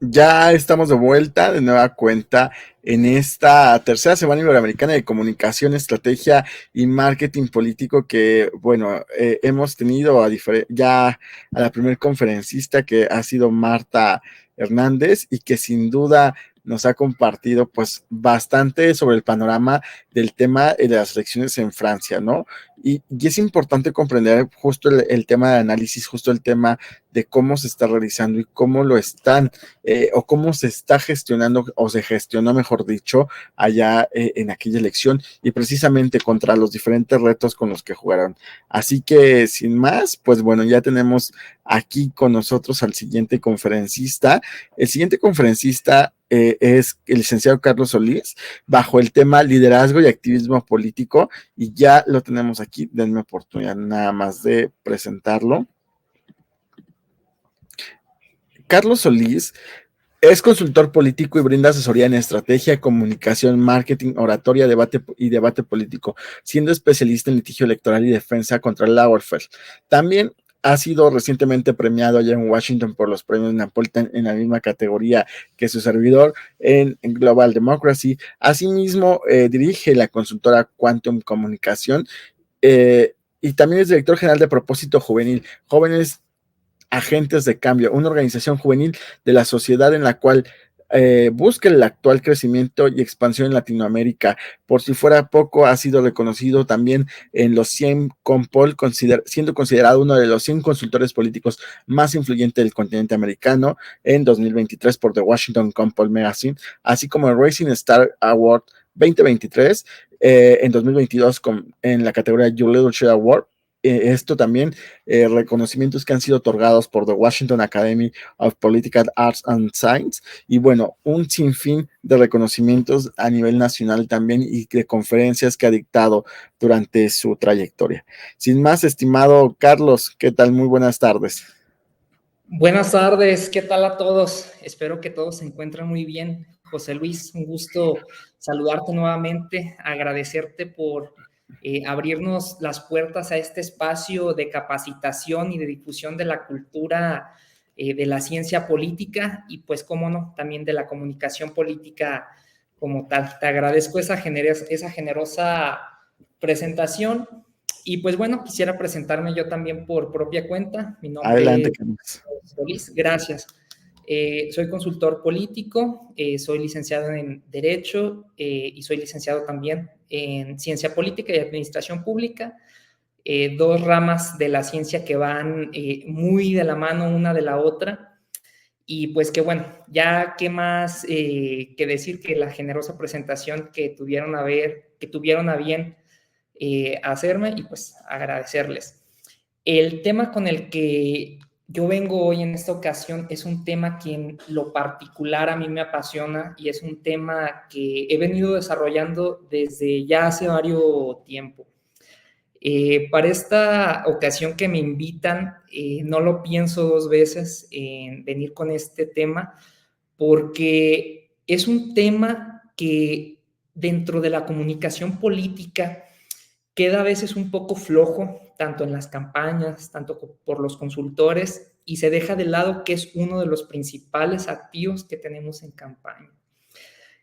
Ya estamos de vuelta de nueva cuenta en esta tercera Semana Iberoamericana de Comunicación, Estrategia y Marketing Político que, bueno, hemos tenido ya a la primer conferencista que ha sido Marta Hernández y que sin duda nos ha compartido pues bastante sobre el panorama del tema de las elecciones en Francia, ¿no? Y es importante comprender justo el tema de análisis, justo el tema de cómo se está realizando y cómo lo están o cómo se está gestionando o se gestionó, mejor dicho, allá en aquella elección y precisamente contra los diferentes retos con los que jugaron. Así que sin más, pues bueno, ya tenemos aquí con nosotros al siguiente conferencista. El siguiente conferencista es el licenciado Carlos Solís, bajo el tema liderazgo y activismo político, y ya lo tenemos aquí. Denme oportunidad nada más de presentarlo. Carlos Solís es consultor político y brinda asesoría en estrategia, comunicación, marketing, oratoria, debate y debate político, siendo especialista en litigio electoral y defensa contra el lawfare. También ha sido recientemente premiado allá en Washington por los premios Napolitan en la misma categoría que su servidor en Global Democracy. Asimismo, dirige la consultora Quantum Comunicación y también es director general de Propósito Juvenil, Jóvenes Agentes de Cambio, una organización juvenil de la sociedad en la cual busca el actual crecimiento y expansión en Latinoamérica. Por si fuera poco, ha sido reconocido también en los 100 Compol, siendo considerado uno de los 100 consultores políticos más influyentes del continente americano en 2023 por The Washington Compol Magazine, así como el Racing Star Award 2023 en 2022 en la categoría You Leadership Award. Esto también reconocimientos que han sido otorgados por The Washington Academy of Political Arts and Science y bueno, un sinfín de reconocimientos a nivel nacional también y de conferencias que ha dictado durante su trayectoria. Sin más, estimado Carlos, ¿qué tal? Muy buenas tardes. Buenas tardes, ¿qué tal a todos? Espero que todos se encuentren muy bien. José Luis, un gusto saludarte nuevamente, agradecerte por abrirnos las puertas a este espacio de capacitación y de difusión de la cultura de la ciencia política y pues, cómo no, también de la comunicación política como tal. Te agradezco esa generosa presentación. Y pues bueno, quisiera presentarme yo también por propia cuenta. Mi nombre Adelante, es Carlos. Solís, gracias. Soy consultor político, soy licenciado en Derecho y soy licenciado también en Ciencia Política y Administración Pública, dos ramas de la ciencia que van muy de la mano una de la otra. Y pues que bueno, ya qué más que decir que la generosa presentación que tuvieron a bien hacerme y pues agradecerles. El tema con el que yo vengo hoy en esta ocasión es un tema que en lo particular a mí me apasiona y es un tema que he venido desarrollando desde ya hace varios tiempo. Para esta ocasión que me invitan, no lo pienso dos veces en venir con este tema porque es un tema que dentro de la comunicación política queda a veces un poco flojo, tanto en las campañas, tanto por los consultores, y se deja de lado que es uno de los principales activos que tenemos en campaña.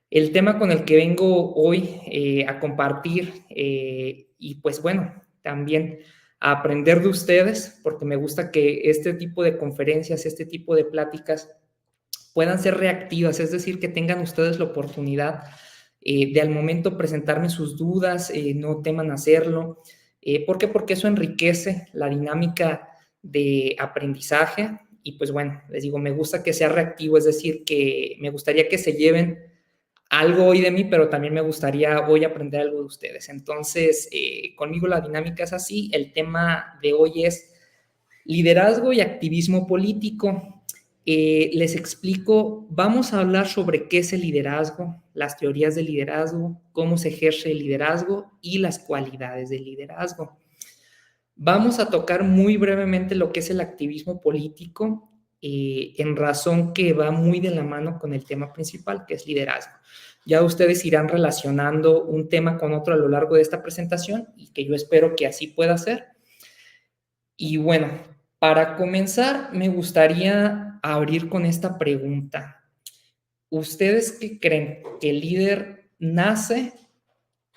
El tema con el que vengo hoy a compartir y pues bueno, también a aprender de ustedes, porque me gusta que este tipo de conferencias, este tipo de pláticas puedan ser reactivas, es decir, que tengan ustedes la oportunidad de al momento presentarme sus dudas, no teman hacerlo. ¿Por qué? Porque eso enriquece la dinámica de aprendizaje y pues bueno, les digo, me gusta que sea reactivo, es decir, que me gustaría que se lleven algo hoy de mí, pero también me gustaría hoy aprender algo de ustedes. Entonces, conmigo la dinámica es así. El tema de hoy es liderazgo y activismo político. Les explico, vamos a hablar sobre qué es el liderazgo, las teorías del liderazgo, cómo se ejerce el liderazgo y las cualidades del liderazgo. Vamos a tocar muy brevemente lo que es el activismo político, en razón que va muy de la mano con el tema principal, que es liderazgo. Ya ustedes irán relacionando un tema con otro a lo largo de esta presentación y que yo espero que así pueda ser. Y bueno, para comenzar, me gustaría abrir con esta pregunta. ¿ustedes qué creen? ¿Que el líder nace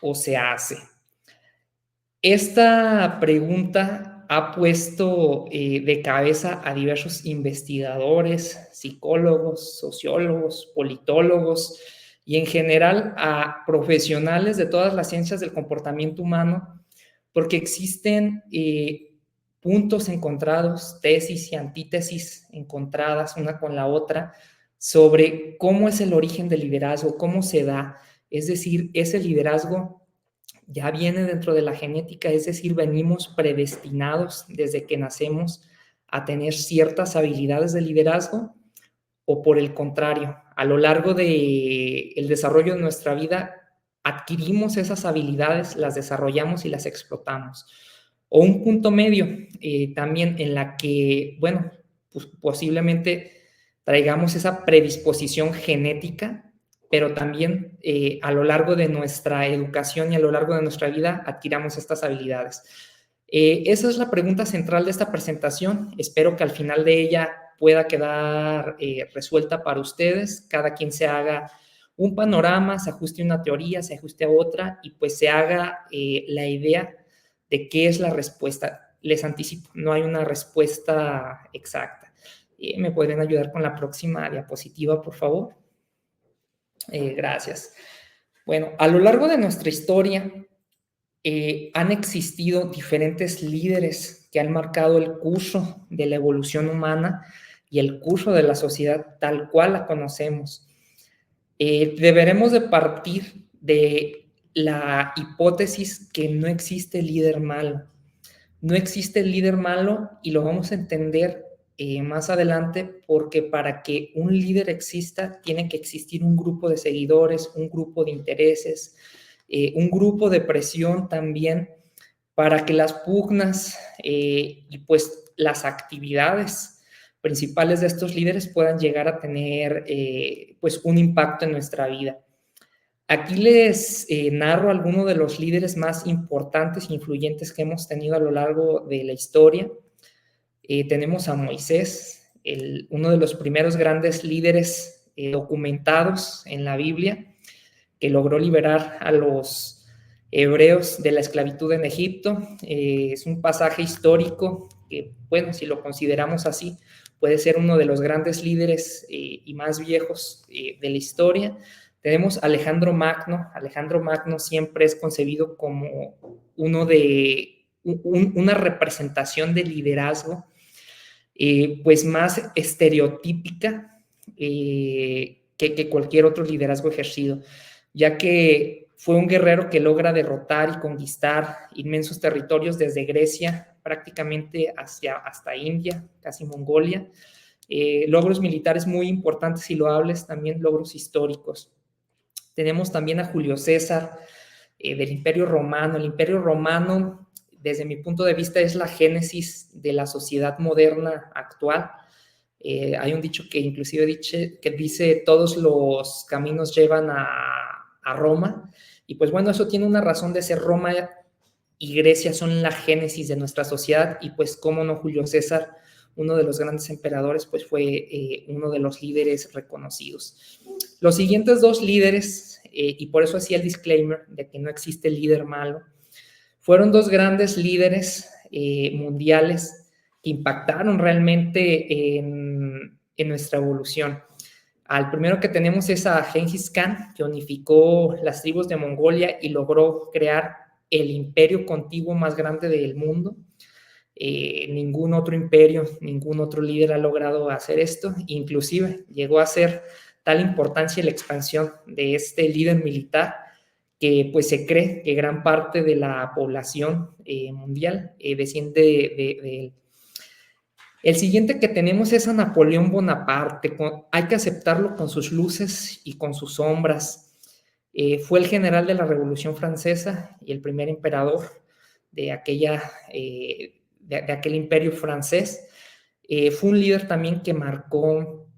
o se hace? Esta pregunta ha puesto de cabeza a diversos investigadores, psicólogos, sociólogos, politólogos y en general a profesionales de todas las ciencias del comportamiento humano, porque existen puntos encontrados, tesis y antítesis encontradas una con la otra sobre cómo es el origen del liderazgo, cómo se da. Es decir, ese liderazgo ya viene dentro de la genética, es decir, venimos predestinados desde que nacemos a tener ciertas habilidades de liderazgo, o por el contrario, a lo largo del desarrollo de nuestra vida adquirimos esas habilidades, las desarrollamos y las explotamos. O un punto medio también en la que, bueno, pues posiblemente traigamos esa predisposición genética, pero también a lo largo de nuestra educación y a lo largo de nuestra vida adquiramos estas habilidades. Esa es la pregunta central de esta presentación. Espero que al final de ella pueda quedar resuelta para ustedes. Cada quien se haga un panorama, se ajuste a una teoría, se ajuste a otra y pues se haga la idea de qué es la respuesta. Les anticipo, no hay una respuesta exacta. ¿Me podrían ayudar con la próxima diapositiva, por favor? Gracias. Bueno, a lo largo de nuestra historia han existido diferentes líderes que han marcado el curso de la evolución humana y el curso de la sociedad tal cual la conocemos. Deberemos de partir de la hipótesis que no existe líder malo. No existe líder malo y lo vamos a entender más adelante porque para que un líder exista tiene que existir un grupo de seguidores, un grupo de intereses, un grupo de presión también para que las pugnas y pues las actividades principales de estos líderes puedan llegar a tener pues un impacto en nuestra vida. Aquí les narro algunos de los líderes más importantes e influyentes que hemos tenido a lo largo de la historia. Tenemos a Moisés, uno de los primeros grandes líderes documentados en la Biblia, que logró liberar a los hebreos de la esclavitud en Egipto. Es un pasaje histórico que, bueno, si lo consideramos así, puede ser uno de los grandes líderes y más viejos de la historia. Tenemos a Alejandro Magno. Alejandro Magno siempre es concebido como una representación de liderazgo pues más estereotípica que cualquier otro liderazgo ejercido, ya que fue un guerrero que logra derrotar y conquistar inmensos territorios desde Grecia prácticamente hasta India, casi Mongolia. Logros militares muy importantes y loables, también logros históricos. Tenemos también a Julio César del Imperio Romano. El Imperio Romano, desde mi punto de vista, es la génesis de la sociedad moderna actual. Hay un dicho que inclusive dice todos los caminos llevan a Roma, y pues bueno, eso tiene una razón de ser. Roma y Grecia son la génesis de nuestra sociedad, y pues cómo no, Julio César, uno de los grandes emperadores, pues fue uno de los líderes reconocidos. Los siguientes dos líderes, y por eso hacía el disclaimer de que no existe líder malo, fueron dos grandes líderes mundiales que impactaron realmente en nuestra evolución. Al primero que tenemos es a Gengis Khan, que unificó las tribus de Mongolia y logró crear el imperio contiguo más grande del mundo. Ningún otro imperio, ningún otro líder ha logrado hacer esto. Inclusive llegó a ser tal importancia la expansión de este líder militar que pues se cree que gran parte de la población mundial desciende de él. El siguiente que tenemos es a Napoleón Bonaparte. Hay que aceptarlo con sus luces y con sus sombras. Fue el general de la Revolución Francesa y el primer emperador de aquel imperio francés. Fue un líder también que marcó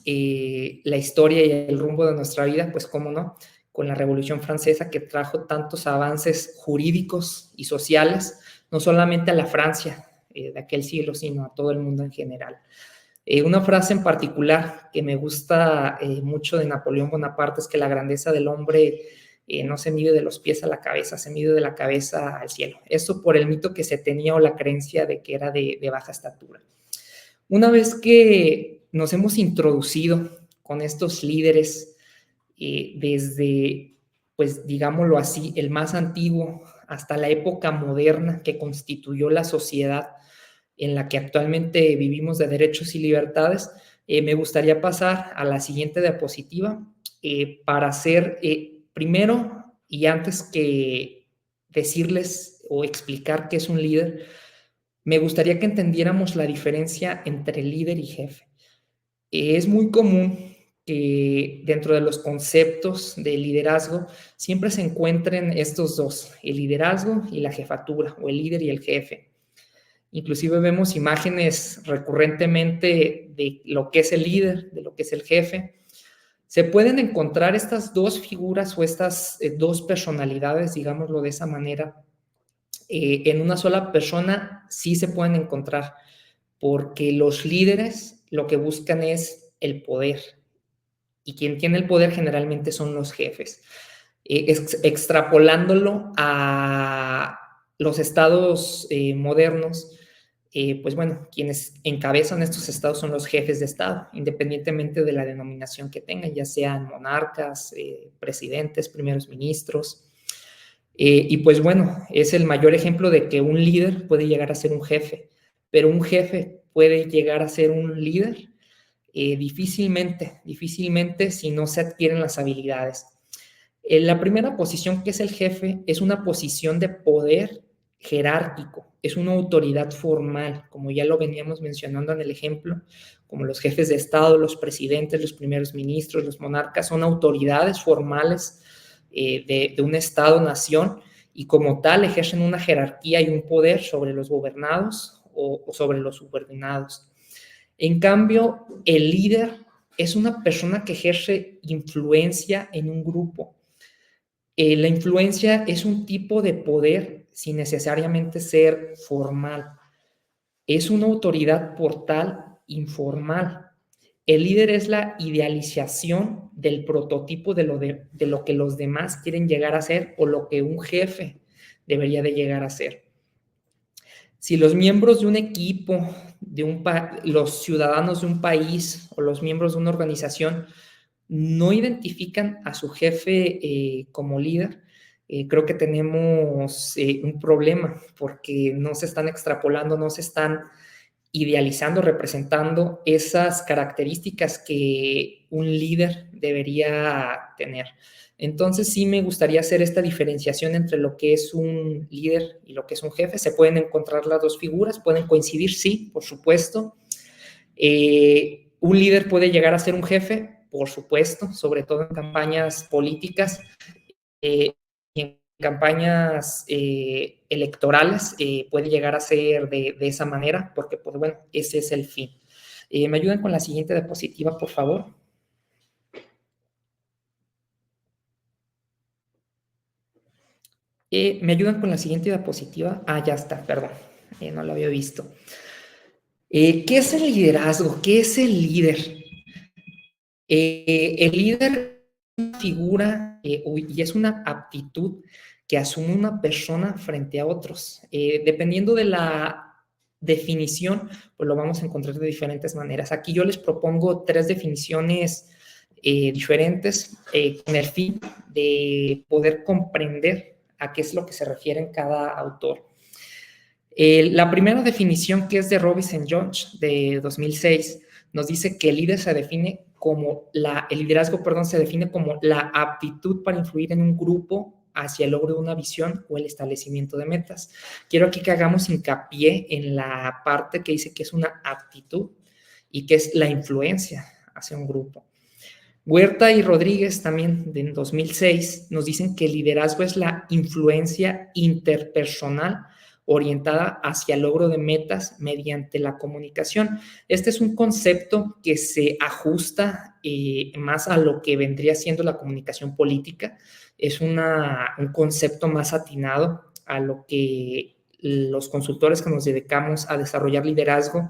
la historia y el rumbo de nuestra vida, pues cómo no, con la Revolución Francesa, que trajo tantos avances jurídicos y sociales, no solamente a la Francia de aquel siglo, sino a todo el mundo en general. Una frase en particular que me gusta mucho de Napoleón Bonaparte es que la grandeza del hombre no se mide de los pies a la cabeza, se mide de la cabeza al cielo. Esto por el mito que se tenía o la creencia de que era de baja estatura. Una vez que nos hemos introducido con estos líderes desde, pues digámoslo así, el más antiguo hasta la época moderna que constituyó la sociedad en la que actualmente vivimos de derechos y libertades, me gustaría pasar a la siguiente diapositiva para hacer, primero y antes que decirles o explicar qué es un líder, me gustaría que entendiéramos la diferencia entre líder y jefe. Es muy común que dentro de los conceptos de liderazgo siempre se encuentren estos dos, el liderazgo y la jefatura, o el líder y el jefe. Inclusive vemos imágenes recurrentemente de lo que es el líder, de lo que es el jefe. Se pueden encontrar estas dos figuras o estas dos personalidades, digámoslo de esa manera, en una sola persona sí se pueden encontrar, porque los líderes lo que buscan es el poder, y quien tiene el poder generalmente son los jefes. Extrapolándolo a los estados modernos, pues bueno, quienes encabezan estos estados son los jefes de estado, independientemente de la denominación que tengan, ya sean monarcas, presidentes, primeros ministros. Y pues bueno, es el mayor ejemplo de que un líder puede llegar a ser un jefe, pero un jefe puede llegar a ser un líder difícilmente si no se adquieren las habilidades. La primera posición, que es el jefe, es una posición de poder jerárquico, es una autoridad formal, como ya lo veníamos mencionando en el ejemplo, como los jefes de Estado, los presidentes, los primeros ministros, los monarcas, son autoridades formales de un Estado-nación, y como tal ejercen una jerarquía y un poder sobre los gobernados o sobre los subordinados. En cambio, el líder es una persona que ejerce influencia en un grupo. La influencia es un tipo de poder sin necesariamente ser formal. Es una autoridad portal informal. El líder es la idealización del prototipo de lo que los demás quieren llegar a ser, o lo que un jefe debería de llegar a ser. Si los miembros de un equipo, los ciudadanos de un país o los miembros de una organización no identifican a su jefe como líder, creo que tenemos un problema, porque no se están extrapolando, no se están idealizando, representando esas características que un líder debería tener. Entonces sí me gustaría hacer esta diferenciación entre lo que es un líder y lo que es un jefe. Se pueden encontrar las dos figuras, pueden coincidir, sí, por supuesto. Un líder puede llegar a ser un jefe, por supuesto, sobre todo en campañas políticas y en campañas electorales, puede llegar a ser de esa manera, porque, pues bueno, ese es el fin. ¿Me ayudan con la siguiente diapositiva, por favor? ¿Me ayudan con la siguiente diapositiva? Ah, ya está, perdón, no lo había visto. ¿Qué es el liderazgo? ¿Qué es el líder? El líder es una figura y es una aptitud que asume una persona frente a otros. Dependiendo de la definición, pues lo vamos a encontrar de diferentes maneras. Aquí yo les propongo 3 definiciones diferentes con el fin de poder comprender a qué es lo que se refiere en cada autor. La primera definición, que es de Robinson Jones, de 2006, nos dice que el líder se define como el liderazgo, perdón, se define como la aptitud para influir en un grupo hacia el logro de una visión o el establecimiento de metas. Quiero aquí que hagamos hincapié en la parte que dice que es una aptitud y que es la influencia hacia un grupo. Huerta y Rodríguez, también de 2006, nos dicen que el liderazgo es la influencia interpersonal orientada hacia el logro de metas mediante la comunicación. Este es un concepto que se ajusta más a lo que vendría siendo la comunicación política. Es un concepto más atinado a lo que los consultores que nos dedicamos a desarrollar liderazgo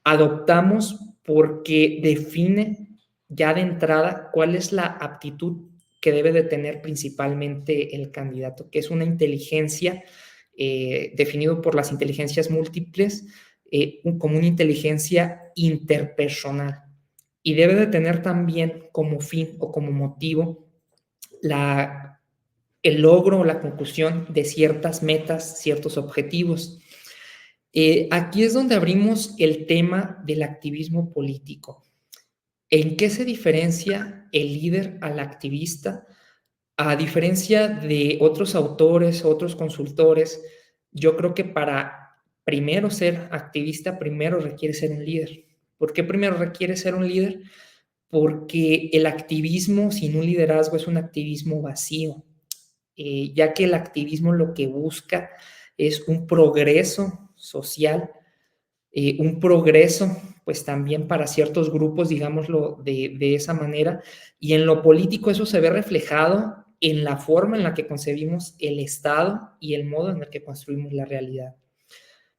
adoptamos porque define ya de entrada cuál es la aptitud que debe de tener principalmente el candidato, que es una inteligencia definido por las inteligencias múltiples como una inteligencia interpersonal, y debe de tener también como fin o como motivo el logro o la conclusión de ciertas metas, ciertos objetivos. Aquí es donde abrimos el tema del activismo político. ¿En qué se diferencia el líder al activista? A diferencia de otros autores, otros consultores, yo creo que para primero ser activista, primero requiere ser un líder. ¿Por qué primero requiere ser un líder? Porque el activismo sin un liderazgo es un activismo vacío, ya que el activismo lo que busca es un progreso social, un progreso pues también para ciertos grupos, digámoslo de esa manera, y en lo político eso se ve reflejado en la forma en la que concebimos el Estado y el modo en el que construimos la realidad.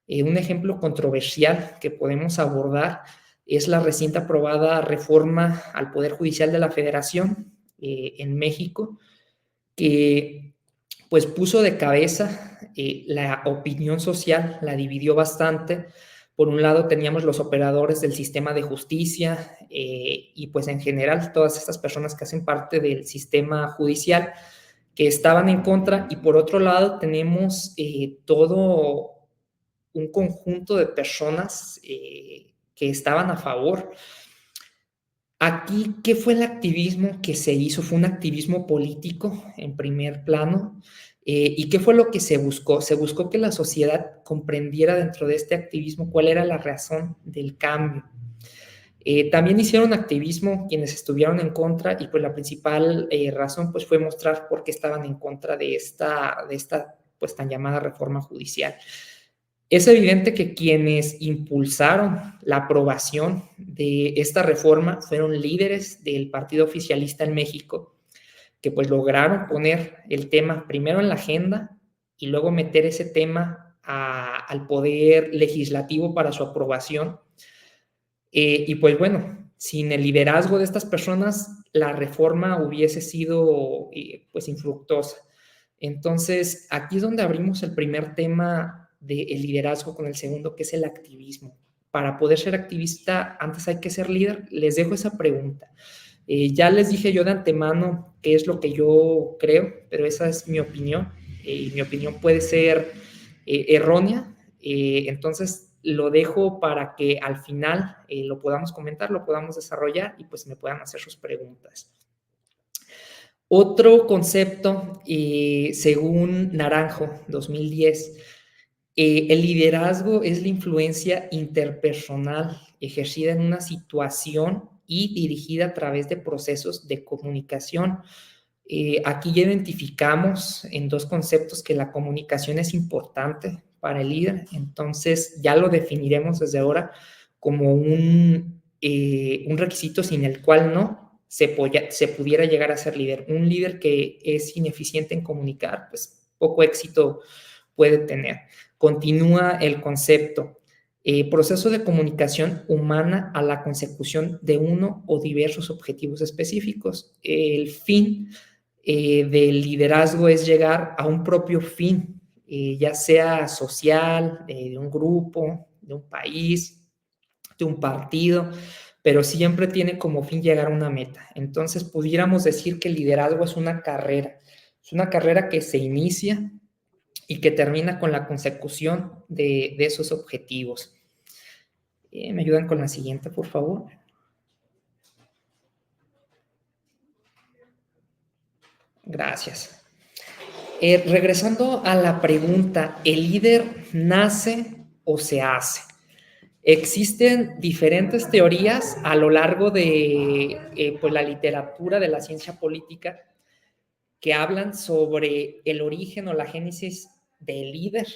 Un ejemplo controversial que podemos abordar es la reciente aprobada reforma al Poder Judicial de la Federación en México, que pues puso de cabeza la opinión social, la dividió bastante. Por un lado teníamos los operadores del sistema de justicia y pues en general todas estas personas que hacen parte del sistema judicial que estaban en contra, y por otro lado tenemos todo un conjunto de personas que estaban a favor. Aquí, ¿qué fue el activismo que se hizo? Fue un activismo político en primer plano. ¿Y qué fue lo que se buscó? Se buscó que la sociedad comprendiera dentro de este activismo cuál era la razón del cambio. También hicieron activismo quienes estuvieron en contra, y pues la principal razón pues fue mostrar por qué estaban en contra de esta pues tan llamada reforma judicial. Es evidente que quienes impulsaron la aprobación de esta reforma fueron líderes del partido oficialista en México, que pues lograron poner el tema primero en la agenda y luego meter ese tema al poder legislativo para su aprobación. Y pues bueno, sin el liderazgo de estas personas, la reforma hubiese sido pues infructuosa. Entonces, aquí es donde abrimos el primer tema del liderazgo con el segundo, que es el activismo. Para poder ser activista, antes hay que ser líder. Les dejo esa pregunta. Ya les dije yo de antemano qué es lo que yo creo, pero esa es mi opinión. Y mi opinión puede ser errónea. Entonces, lo dejo para que al final lo podamos comentar, lo podamos desarrollar y pues me puedan hacer sus preguntas. Otro concepto, según Naranjo, 2010, el liderazgo es la influencia interpersonal ejercida en una situación y dirigida a través de procesos de comunicación. Aquí ya identificamos en dos conceptos que la comunicación es importante para el líder, entonces ya lo definiremos desde ahora como un requisito sin el cual no se pudiera llegar a ser líder. Un líder que es ineficiente en comunicar, pues poco éxito puede tener. Continúa el concepto. Proceso de comunicación humana a la consecución de uno o diversos objetivos específicos. El fin del liderazgo es llegar a un propio fin, ya sea social, de un grupo, de un país, de un partido, pero siempre tiene como fin llegar a una meta. Entonces, pudiéramos decir que el liderazgo es una carrera que se inicia y que termina con la consecución de esos objetivos. ¿Me ayudan con la siguiente, por favor? Gracias. Regresando a la pregunta, ¿el líder nace o se hace? Existen diferentes teorías a lo largo de pues la literatura de la ciencia política que hablan sobre el origen o la génesis del líder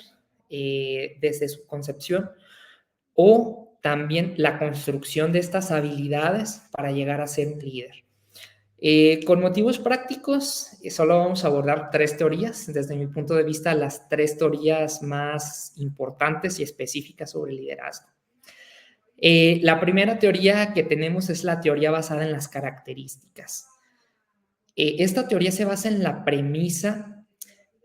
desde su concepción, o también la construcción de estas habilidades para llegar a ser un líder. Con motivos prácticos, solo vamos a abordar tres teorías. Desde mi punto de vista, las tres teorías más importantes y específicas sobre el liderazgo. La primera teoría que tenemos es la teoría basada en las características. Esta teoría se basa en la premisa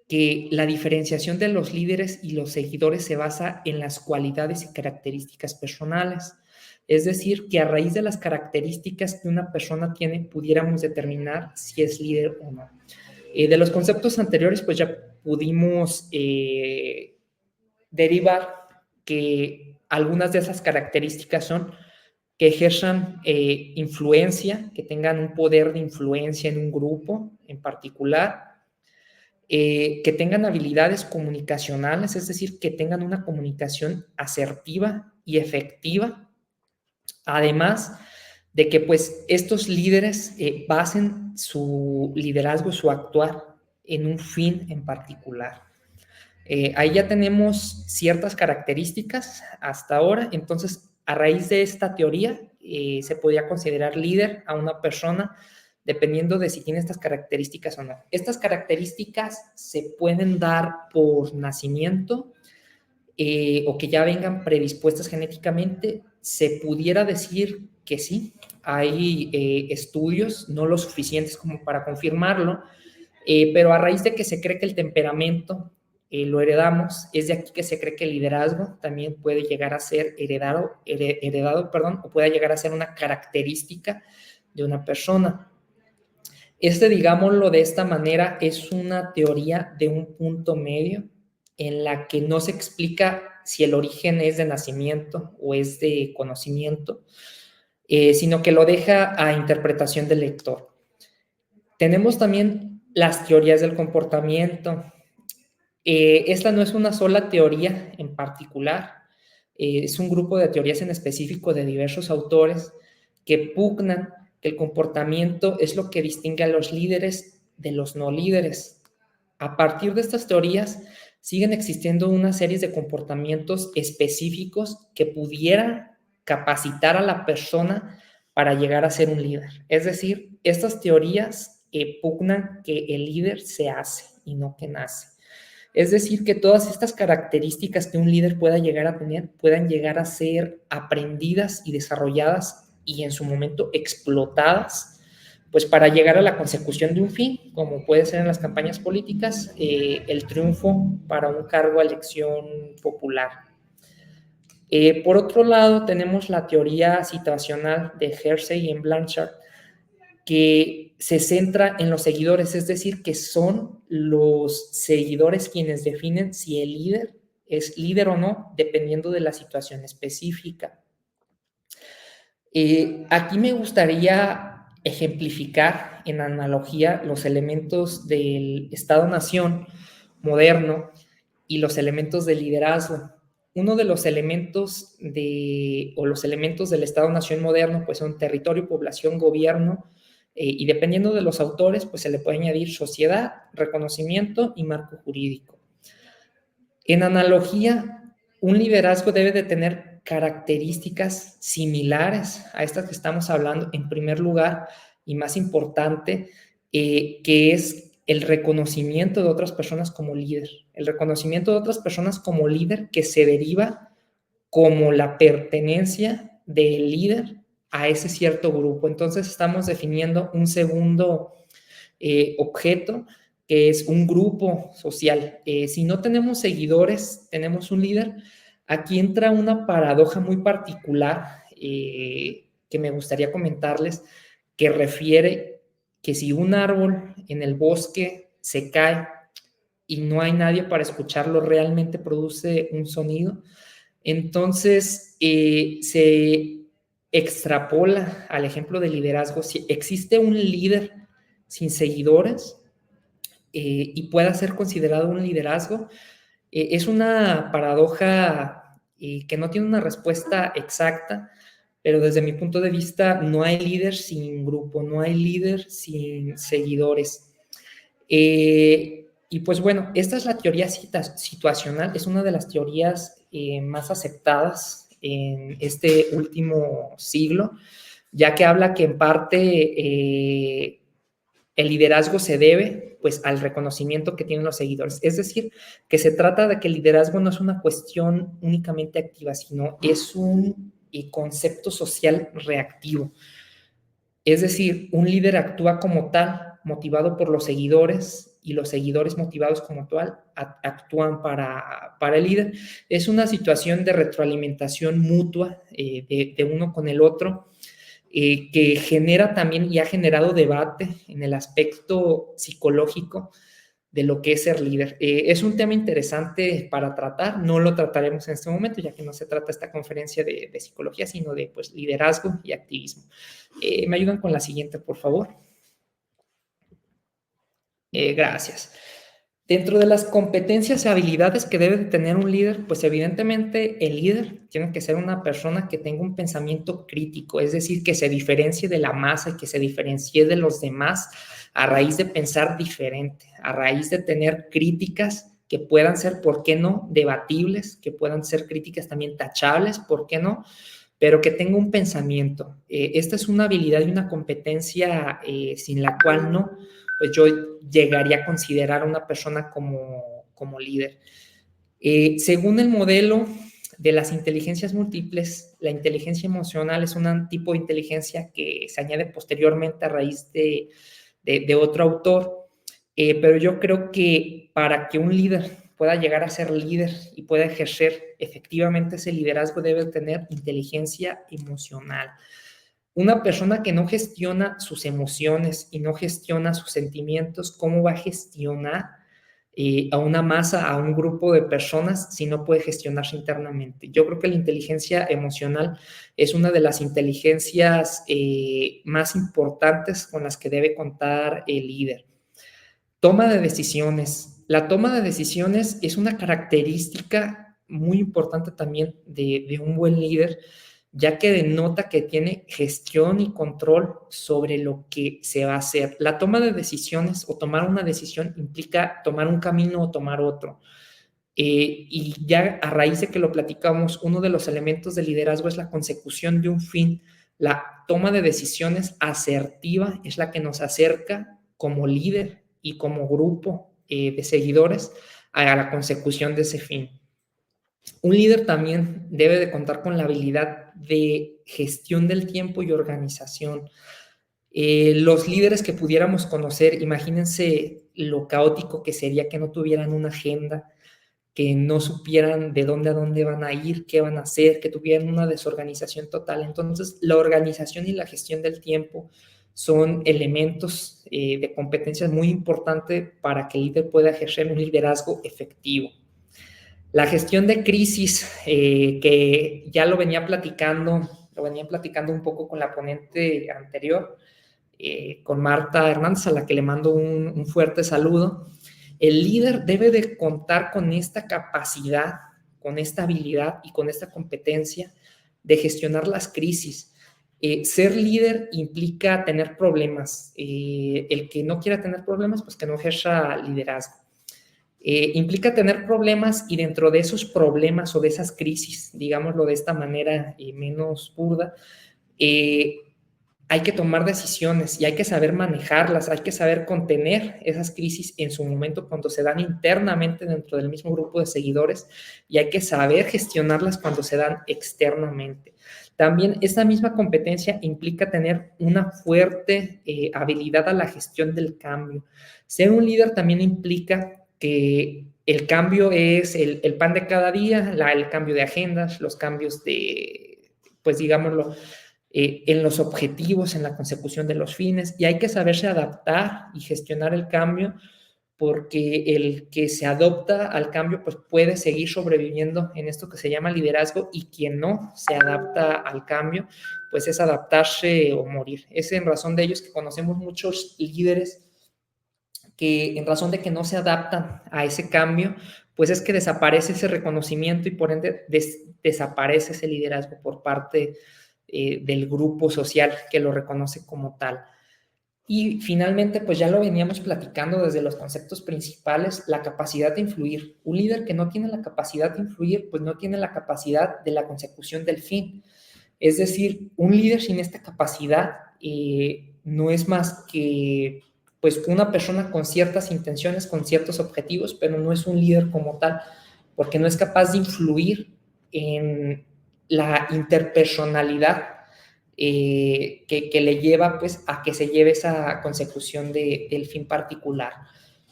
que la diferenciación de los líderes y los seguidores se basa en las cualidades y características personales. Es decir, que a raíz de las características que una persona tiene, pudiéramos determinar si es líder o no. De los conceptos anteriores, pues ya pudimos derivar que algunas de esas características son que ejerzan influencia, que tengan un poder de influencia en un grupo en particular, que tengan habilidades comunicacionales, es decir, que tengan una comunicación asertiva y efectiva, además de que pues estos líderes basen su liderazgo, su actuar en un fin en particular. Ahí ya tenemos ciertas características hasta ahora, entonces a raíz de esta teoría se podría considerar líder a una persona dependiendo de si tiene estas características o no. Estas características se pueden dar por nacimiento o que ya vengan predispuestas genéticamente. Se pudiera decir que sí, hay estudios, no lo suficientes como para confirmarlo, pero a raíz de que se cree que el temperamento lo heredamos, es de aquí que se cree que el liderazgo también puede llegar a ser heredado, o puede llegar a ser una característica de una persona. Digámoslo de esta manera, es una teoría de un punto medio en la que no se explica si el origen es de nacimiento o es de conocimiento, sino que lo deja a interpretación del lector. Tenemos también las teorías del comportamiento. Esta no es una sola teoría en particular, es un grupo de teorías en específico de diversos autores que pugnan que el comportamiento es lo que distingue a los líderes de los no líderes. A partir de estas teorías, siguen existiendo una serie de comportamientos específicos que pudieran capacitar a la persona para llegar a ser un líder. Es decir, estas teorías pugnan que el líder se hace y no que nace. Es decir, que todas estas características que un líder pueda llegar a tener puedan llegar a ser aprendidas y desarrolladas y en su momento explotadas, pues para llegar a la consecución de un fin, como puede ser en las campañas políticas, el triunfo para un cargo a elección popular. Por otro lado, tenemos la teoría situacional de Hersey y Blanchard, que se centra en los seguidores, es decir, que son los seguidores quienes definen si el líder es líder o no, dependiendo de la situación específica. Aquí me gustaría ejemplificar en analogía los elementos del Estado-Nación moderno y los elementos del liderazgo. Uno de los elementos los elementos del Estado-Nación moderno pues son territorio, población, gobierno, y dependiendo de los autores, pues se le puede añadir sociedad, reconocimiento y marco jurídico. En analogía, un liderazgo debe de tener características similares a estas que estamos hablando, en primer lugar, y más importante, que es el reconocimiento de otras personas como líder. El reconocimiento de otras personas como líder que se deriva como la pertenencia del líder a ese cierto grupo. Entonces estamos definiendo un segundo objeto, que es un grupo social. Si no tenemos seguidores, tenemos un líder. Aquí entra una paradoja muy particular que me gustaría comentarles, que refiere que si un árbol en el bosque se cae y no hay nadie para escucharlo, realmente produce un sonido. Entonces, se extrapola al ejemplo de liderazgo. Si existe un líder sin seguidores y pueda ser considerado un liderazgo, es una paradoja que no tiene una respuesta exacta, pero desde mi punto de vista no hay líder sin grupo, no hay líder sin seguidores. Y pues bueno, esta es la teoría situacional, es una de las teorías más aceptadas en este último siglo, ya que habla que en parte el liderazgo se debe pues al reconocimiento que tienen los seguidores. Es decir, que se trata de que el liderazgo no es una cuestión únicamente activa, sino es un concepto social reactivo. Es decir, un líder actúa como tal, motivado por los seguidores, y los seguidores motivados como tal actúan para el líder. Es una situación de retroalimentación mutua de uno con el otro, que genera también y ha generado debate en el aspecto psicológico de lo que es ser líder. Es un tema interesante para tratar, no lo trataremos en este momento, ya que no se trata esta conferencia de psicología, sino de pues, liderazgo y activismo. ¿Me ayudan con la siguiente, por favor? Gracias. Dentro de las competencias y habilidades que debe tener un líder, pues evidentemente el líder tiene que ser una persona que tenga un pensamiento crítico, es decir, que se diferencie de la masa y que se diferencie de los demás a raíz de pensar diferente, a raíz de tener críticas que puedan ser, ¿por qué no?, debatibles, que puedan ser críticas también tachables, ¿por qué no?, pero que tenga un pensamiento. Esta es una habilidad y una competencia sin la cual no, pues yo llegaría a considerar a una persona como líder. Según el modelo de las inteligencias múltiples, la inteligencia emocional es un tipo de inteligencia que se añade posteriormente a raíz de otro autor, pero yo creo que para que un líder pueda llegar a ser líder y pueda ejercer efectivamente ese liderazgo debe tener inteligencia emocional. Una persona que no gestiona sus emociones y no gestiona sus sentimientos, ¿cómo va a gestionar a una masa, a un grupo de personas si no puede gestionarse internamente? Yo creo que la inteligencia emocional es una de las inteligencias más importantes con las que debe contar el líder. Toma de decisiones. La toma de decisiones es una característica muy importante también de un buen líder, ya que denota que tiene gestión y control sobre lo que se va a hacer. La toma de decisiones o tomar una decisión implica tomar un camino o tomar otro. Y ya a raíz de que lo platicamos, uno de los elementos de liderazgo es la consecución de un fin. La toma de decisiones asertiva es la que nos acerca como líder y como grupo de seguidores a la consecución de ese fin. Un líder también debe de contar con la habilidad de gestión del tiempo y organización. Los líderes que pudiéramos conocer, imagínense lo caótico que sería que no tuvieran una agenda, que no supieran de dónde a dónde van a ir, qué van a hacer, que tuvieran una desorganización total. Entonces, la organización y la gestión del tiempo son elementos de competencias muy importantes para que el líder pueda ejercer un liderazgo efectivo. La gestión de crisis, que ya lo venía platicando un poco con la ponente anterior, con Marta Hernández, a la que le mando un fuerte saludo. El líder debe de contar con esta capacidad, con esta habilidad y con esta competencia de gestionar las crisis. Ser líder implica tener problemas. El que no quiera tener problemas, pues que no ejerza liderazgo. Implica tener problemas y dentro de esos problemas o de esas crisis, digámoslo de esta manera menos burda, hay que tomar decisiones y hay que saber manejarlas, hay que saber contener esas crisis en su momento cuando se dan internamente dentro del mismo grupo de seguidores y hay que saber gestionarlas cuando se dan externamente. También esta misma competencia implica tener una fuerte habilidad a la gestión del cambio. Ser un líder también implica que el cambio es el pan de cada día, el cambio de agendas, los cambios de, pues digámoslo, en los objetivos, en la consecución de los fines, y hay que saberse adaptar y gestionar el cambio, porque el que se adopta al cambio pues puede seguir sobreviviendo en esto que se llama liderazgo, y quien no se adapta al cambio pues es adaptarse o morir. Es en razón de ellos que conocemos muchos líderes que en razón de que no se adaptan a ese cambio, pues es que desaparece ese reconocimiento y por ende desaparece ese liderazgo por parte del grupo social que lo reconoce como tal. Y finalmente, pues ya lo veníamos platicando desde los conceptos principales, la capacidad de influir. Un líder que no tiene la capacidad de influir, pues no tiene la capacidad de la consecución del fin. Es decir, un líder sin esta capacidad no es más que pues una persona con ciertas intenciones, con ciertos objetivos, pero no es un líder como tal, porque no es capaz de influir en la interpersonalidad que le lleva pues a que se lleve esa consecución del fin particular.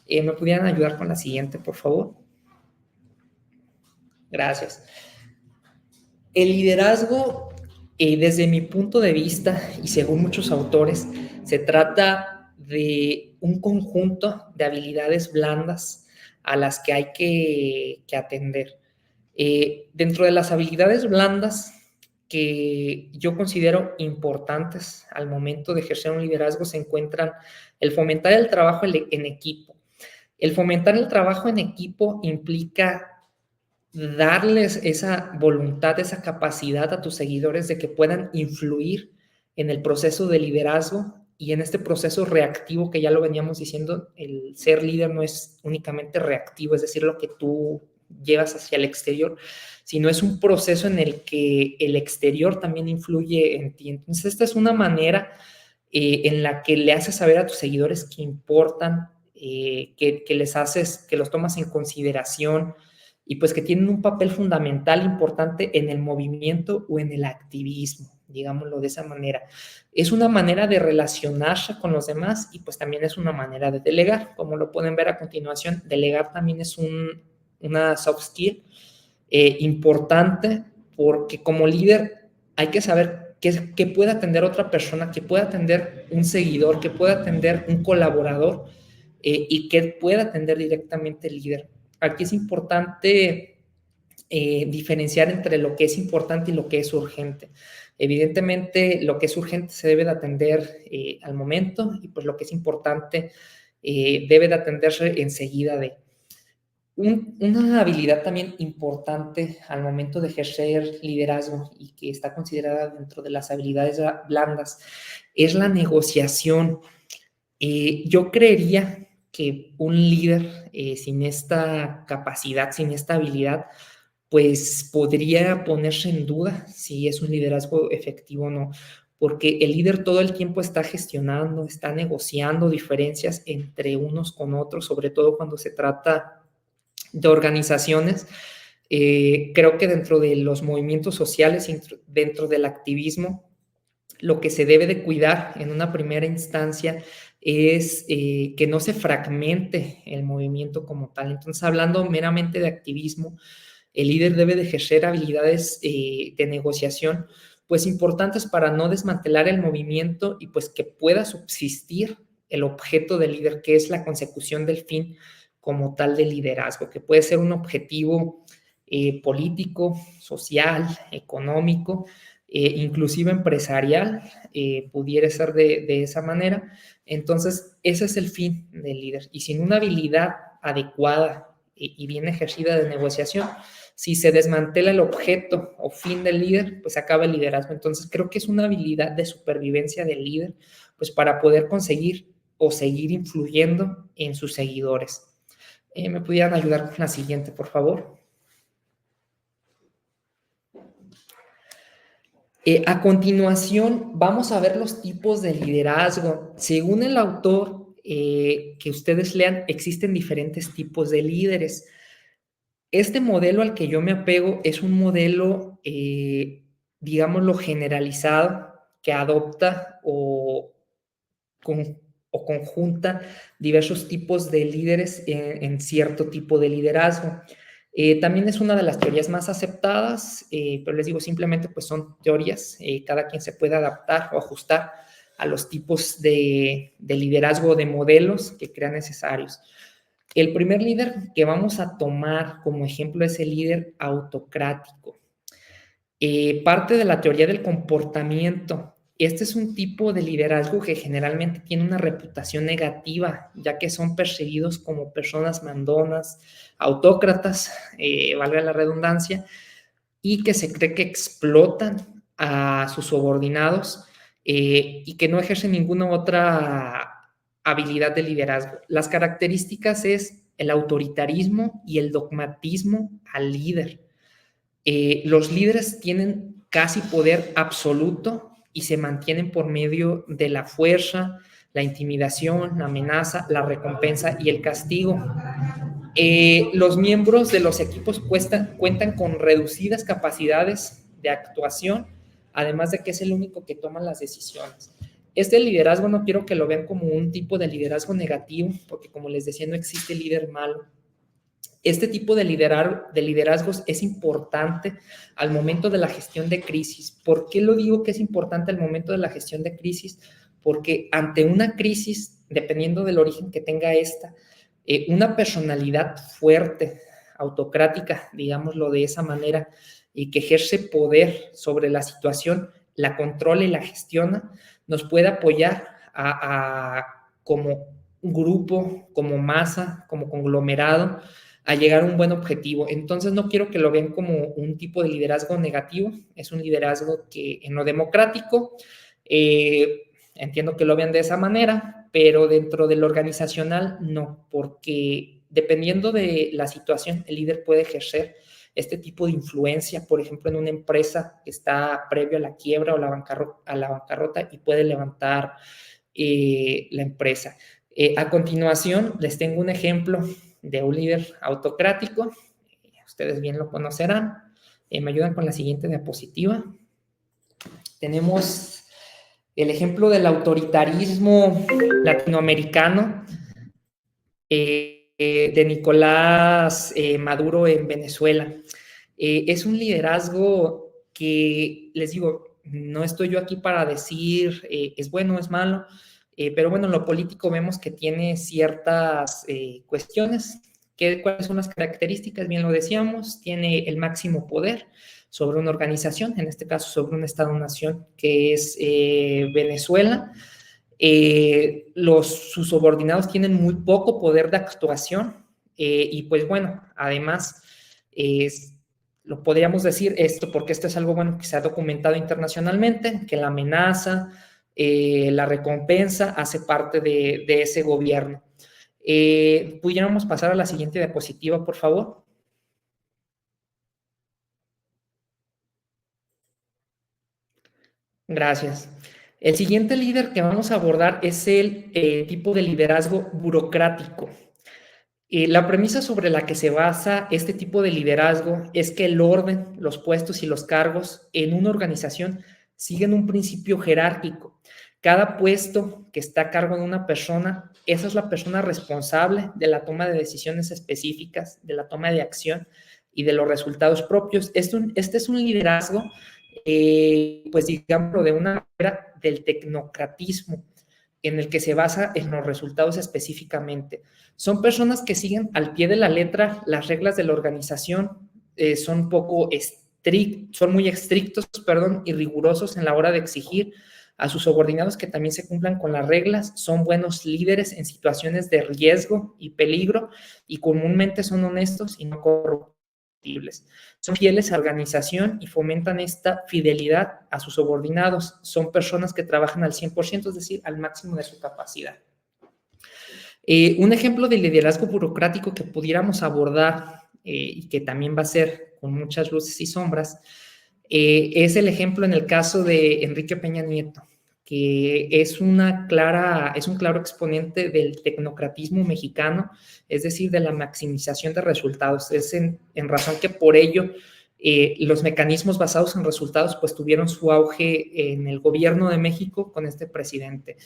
¿Me pudieran ayudar con la siguiente, por favor? Gracias. El liderazgo, desde mi punto de vista y según muchos autores, se trata de un conjunto de habilidades blandas a las que hay que atender. Dentro de las habilidades blandas que yo considero importantes al momento de ejercer un liderazgo se encuentran el fomentar el trabajo en equipo. El fomentar el trabajo en equipo implica darles esa voluntad, esa capacidad a tus seguidores de que puedan influir en el proceso de liderazgo y en este proceso reactivo que ya lo veníamos diciendo. El ser líder no es únicamente reactivo, es decir, lo que tú llevas hacia el exterior, sino es un proceso en el que el exterior también influye en ti. Entonces, esta es una manera en la que le haces saber a tus seguidores que importan, que les haces, que los tomas en consideración y pues que tienen un papel fundamental, importante en el movimiento o en el activismo, digámoslo de esa manera. Es una manera de relacionarse con los demás y pues también es una manera de delegar. Como lo pueden ver a continuación, delegar también es una soft skill importante, porque como líder hay que saber que puede atender otra persona, que puede atender un seguidor, que puede atender un colaborador y que pueda atender directamente el líder. Aquí es importante diferenciar entre lo que es importante y lo que es urgente. Evidentemente, lo que es urgente se debe de atender al momento y pues lo que es importante debe de atenderse enseguida de. Una habilidad también importante al momento de ejercer liderazgo y que está considerada dentro de las habilidades blandas es la negociación. Yo creería que un líder sin esta capacidad, sin esta habilidad, pues podría ponerse en duda si es un liderazgo efectivo o no, porque el líder todo el tiempo está gestionando, está negociando diferencias entre unos con otros, sobre todo cuando se trata de organizaciones. Creo que dentro de los movimientos sociales, dentro del activismo, lo que se debe de cuidar en una primera instancia es que no se fragmente el movimiento como tal. Entonces, hablando meramente de activismo, el líder debe de ejercer habilidades de negociación, pues importantes para no desmantelar el movimiento y pues que pueda subsistir el objeto del líder, que es la consecución del fin como tal de liderazgo, que puede ser un objetivo político, social, económico, inclusive empresarial, pudiera ser de esa manera. Entonces, ese es el fin del líder. Y sin una habilidad adecuada y bien ejercida de negociación, si se desmantela el objeto o fin del líder, pues acaba el liderazgo. Entonces, creo que es una habilidad de supervivencia del líder, pues para poder conseguir o seguir influyendo en sus seguidores. ¿Me pudieran ayudar con la siguiente, por favor? A continuación, vamos a ver los tipos de liderazgo. Según el autor que ustedes lean, existen diferentes tipos de líderes. Este modelo al que yo me apego es un modelo, digámoslo, generalizado, que adopta o conjunta diversos tipos de líderes en cierto tipo de liderazgo. También es una de las teorías más aceptadas, pero les digo, simplemente pues son teorías, cada quien se puede adaptar o ajustar a los tipos de liderazgo, de modelos que crea necesarios. El primer líder que vamos a tomar como ejemplo es el líder autocrático. Parte de la teoría del comportamiento. Este es un tipo de liderazgo que generalmente tiene una reputación negativa, ya que son percibidos como personas mandonas, autócratas, valga la redundancia, y que se cree que explotan a sus subordinados y que no ejercen ninguna otra habilidad de liderazgo. Las características es el autoritarismo y el dogmatismo al líder. Los líderes tienen casi poder absoluto y se mantienen por medio de la fuerza, la intimidación, la amenaza, la recompensa y el castigo. Los miembros de los equipos cuentan con reducidas capacidades de actuación, además de que es el único que toma las decisiones. Este liderazgo no quiero que lo vean como un tipo de liderazgo negativo, porque como les decía, no existe líder malo. Este tipo de liderazgos es importante al momento de la gestión de crisis. ¿Por qué lo digo que es importante al momento de la gestión de crisis? Porque ante una crisis, dependiendo del origen que tenga esta, una personalidad fuerte, autocrática, digámoslo de esa manera, y que ejerce poder sobre la situación, la controla y la gestiona, nos puede apoyar como grupo, como masa, como conglomerado, a llegar a un buen objetivo. Entonces no quiero que lo vean como un tipo de liderazgo negativo, es un liderazgo que en lo democrático, entiendo que lo vean de esa manera, pero dentro del organizacional no, porque dependiendo de la situación, el líder puede ejercer este tipo de influencia, por ejemplo, en una empresa que está previo a la quiebra o a la bancarrota y puede levantar la empresa. A continuación, les tengo un ejemplo de un líder autocrático. Ustedes bien lo conocerán. Me ayudan con la siguiente diapositiva. Tenemos el ejemplo del autoritarismo latinoamericano de Nicolás Maduro en Venezuela. Es un liderazgo que, les digo, no estoy yo aquí para decir es bueno o es malo, pero bueno, en lo político vemos que tiene ciertas cuestiones. ¿Cuáles son las características? Bien lo decíamos, tiene el máximo poder sobre una organización, en este caso sobre un Estado-nación que es Venezuela. Sus subordinados tienen muy poco poder de actuación y pues bueno, además lo podríamos decir esto porque esto es algo bueno que se ha documentado internacionalmente, que la amenaza, la recompensa hace parte de ese gobierno. ¿Pudiéramos pasar a la siguiente diapositiva, por favor? Gracias. El siguiente líder que vamos a abordar es el tipo de liderazgo burocrático. La premisa sobre la que se basa este tipo de liderazgo es que el orden, los puestos y los cargos en una organización siguen un principio jerárquico. Cada puesto que está a cargo de una persona, esa es la persona responsable de la toma de decisiones específicas, de la toma de acción y de los resultados propios. Este es un liderazgo, pues digamos, de una manera del tecnocratismo, en el que se basa en los resultados específicamente. Son personas que siguen al pie de la letra las reglas de la organización, son muy estrictos, y rigurosos en la hora de exigir a sus subordinados que también se cumplan con las reglas, son buenos líderes en situaciones de riesgo y peligro y comúnmente son honestos y no corruptibles. Son fieles a la organización y fomentan esta fidelidad a sus subordinados. Son personas que trabajan al 100%, es decir, al máximo de su capacidad. Un ejemplo de liderazgo burocrático que pudiéramos abordar y que también va a ser con muchas luces y sombras, es el ejemplo en el caso de Enrique Peña Nieto, que es un claro exponente del tecnocratismo mexicano, es decir, de la maximización de resultados. Es en razón que por ello los mecanismos basados en resultados pues tuvieron su auge en el gobierno de México con este presidente.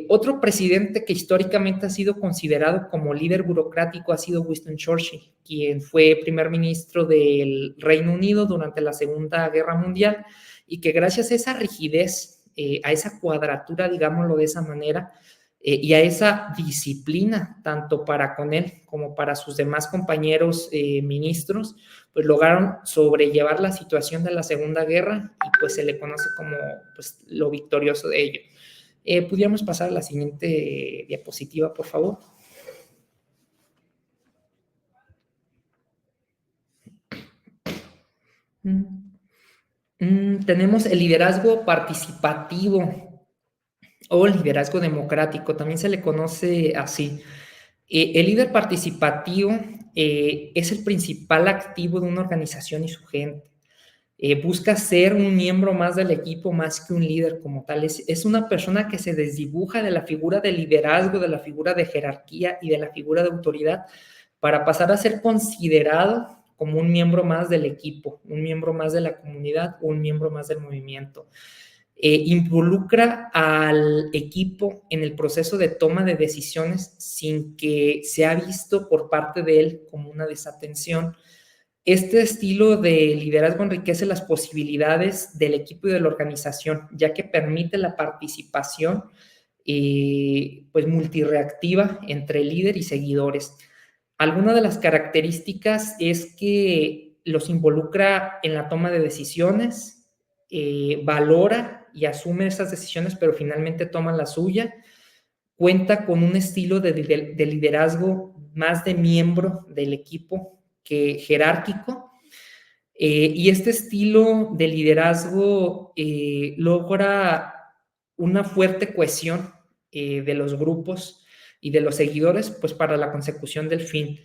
Otro presidente que históricamente ha sido considerado como líder burocrático ha sido Winston Churchill, quien fue primer ministro del Reino Unido durante la Segunda Guerra Mundial y que gracias a esa rigidez, a esa cuadratura, digámoslo de esa manera, y a esa disciplina, tanto para con él como para sus demás compañeros ministros, pues lograron sobrellevar la situación de la Segunda Guerra y pues se le conoce como pues, lo victorioso de ello. ¿Pudiéramos pasar a la siguiente diapositiva, por favor? Tenemos el liderazgo participativo o liderazgo democrático, también se le conoce así. El líder participativo es el principal activo de una organización y su gente. Busca ser un miembro más del equipo más que un líder como tal. Es una persona que se desdibuja de la figura de liderazgo, de la figura de jerarquía y de la figura de autoridad para pasar a ser considerado como un miembro más del equipo, un miembro más de la comunidad, un miembro más del movimiento. Involucra al equipo en el proceso de toma de decisiones sin que sea visto por parte de él como una desatención. Este estilo de liderazgo enriquece las posibilidades del equipo y de la organización, ya que permite la participación pues multireactiva entre líder y seguidores. Alguna de las características es que los involucra en la toma de decisiones, valora y asume esas decisiones, pero finalmente toma la suya. Cuenta con un estilo de liderazgo más de miembro del equipo que jerárquico. Y este estilo de liderazgo logra una fuerte cohesión de los grupos y de los seguidores, pues para la consecución del fin.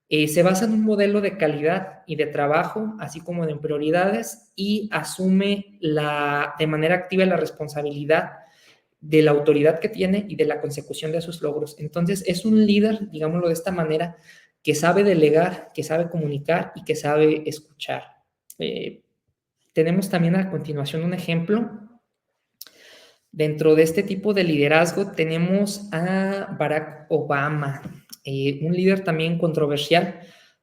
Se basa en un modelo de calidad y de trabajo, así como de prioridades, y asume de manera activa la responsabilidad de la autoridad que tiene y de la consecución de sus logros. Entonces, es un líder, digámoslo de esta manera, que sabe delegar, que sabe comunicar y que sabe escuchar. Tenemos también a continuación un ejemplo. Dentro de este tipo de liderazgo tenemos a Barack Obama, un líder también controversial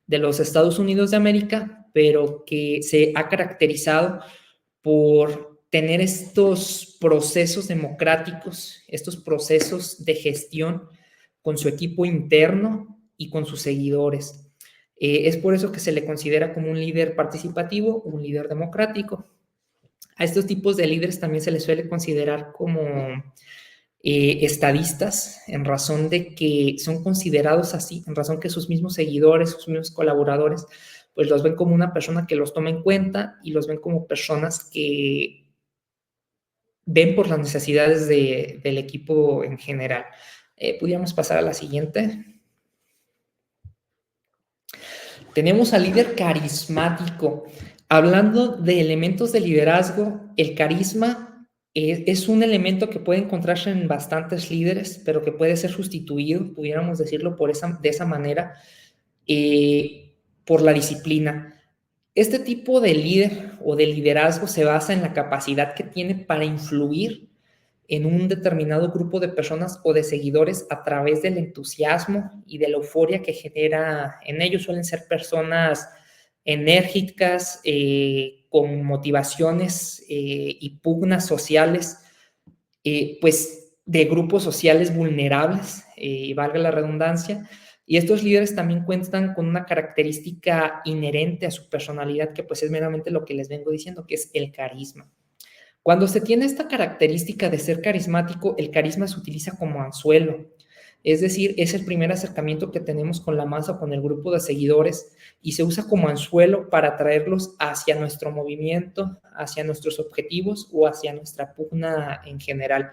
de los Estados Unidos de América, pero que se ha caracterizado por tener estos procesos democráticos, estos procesos de gestión con su equipo interno y con sus seguidores. Es por eso que se le considera como un líder participativo, un líder democrático. A estos tipos de líderes también se les suele considerar como estadistas, en razón de que son considerados así, en razón que sus mismos seguidores, sus mismos colaboradores, pues los ven como una persona que los toma en cuenta y los ven como personas que ven por las necesidades del equipo en general. Pudiéramos pasar a la siguiente. Tenemos al líder carismático. Hablando de elementos de liderazgo, el carisma es un elemento que puede encontrarse en bastantes líderes, pero que puede ser sustituido, pudiéramos decirlo de esa manera, por la disciplina. Este tipo de líder o de liderazgo se basa en la capacidad que tiene para influir en un determinado grupo de personas o de seguidores a través del entusiasmo y de la euforia que genera en ellos. Suelen ser personas enérgicas, con motivaciones y pugnas sociales, pues de grupos sociales vulnerables, valga la redundancia. Y estos líderes también cuentan con una característica inherente a su personalidad, que pues es meramente lo que les vengo diciendo, que es el carisma. Cuando se tiene esta característica de ser carismático, el carisma se utiliza como anzuelo. Es decir, es el primer acercamiento que tenemos con la masa, con el grupo de seguidores, y se usa como anzuelo para atraerlos hacia nuestro movimiento, hacia nuestros objetivos o hacia nuestra pugna en general.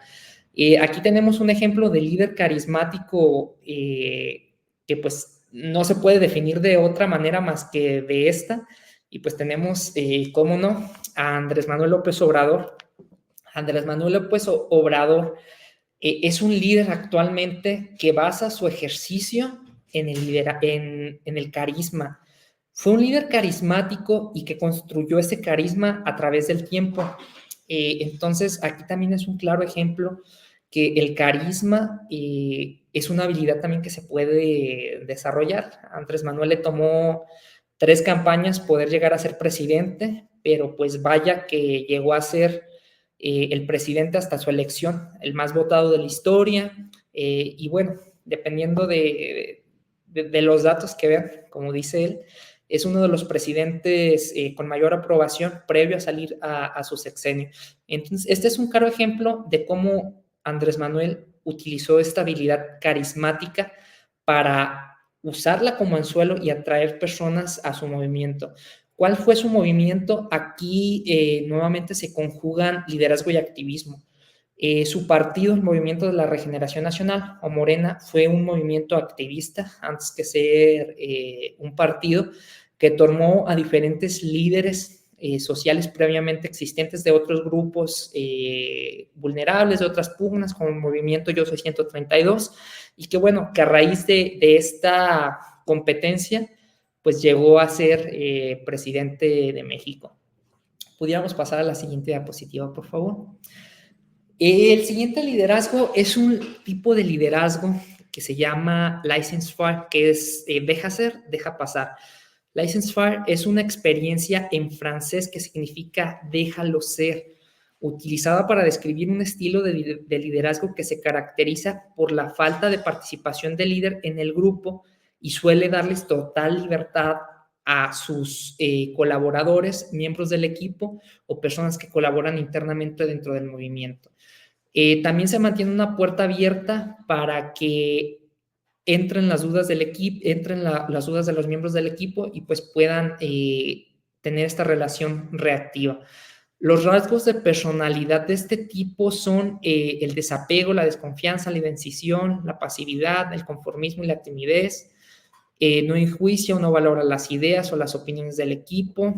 Aquí tenemos un ejemplo de líder carismático que pues no se puede definir de otra manera más que de esta. Y pues tenemos, cómo no, a Andrés Manuel López Obrador. Andrés Manuel López Obrador es un líder actualmente que basa su ejercicio en el carisma. Fue un líder carismático y que construyó ese carisma a través del tiempo. Entonces, aquí también es un claro ejemplo que el carisma es una habilidad también que se puede desarrollar. Andrés Manuel le tomó 3 campañas poder llegar a ser presidente, pero pues vaya que llegó a ser el presidente hasta su elección, el más votado de la historia, y bueno, dependiendo de los datos que vean, como dice él, es uno de los presidentes con mayor aprobación previo a salir a su sexenio. Entonces, este es un claro ejemplo de cómo Andrés Manuel utilizó esta habilidad carismática para usarla como anzuelo y atraer personas a su movimiento. ¿Cuál fue su movimiento? Aquí nuevamente se conjugan liderazgo y activismo. Su partido, el Movimiento de la Regeneración Nacional, o Morena, fue un movimiento activista antes que ser un partido que tomó a diferentes líderes sociales previamente existentes de otros grupos vulnerables, de otras pugnas, como el movimiento Yo Soy 132, y que bueno, que a raíz de esta competencia, pues llegó a ser presidente de México. Pudiéramos pasar a la siguiente diapositiva, por favor. El siguiente liderazgo es un tipo de liderazgo que se llama laissez-faire, que es deja hacer, deja pasar. Laissez-faire es una experiencia en francés que significa déjalo ser, utilizada para describir un estilo de liderazgo que se caracteriza por la falta de participación del líder en el grupo y suele darles total libertad a sus colaboradores, miembros del equipo o personas que colaboran internamente dentro del movimiento. También se mantiene una puerta abierta para que entren las dudas del equipo, entren las dudas de los miembros del equipo y pues puedan tener esta relación reactiva. Los rasgos de personalidad de este tipo son el desapego, la desconfianza, la indecisión, la pasividad, el conformismo y la timidez. No enjuicia o no valora las ideas o las opiniones del equipo.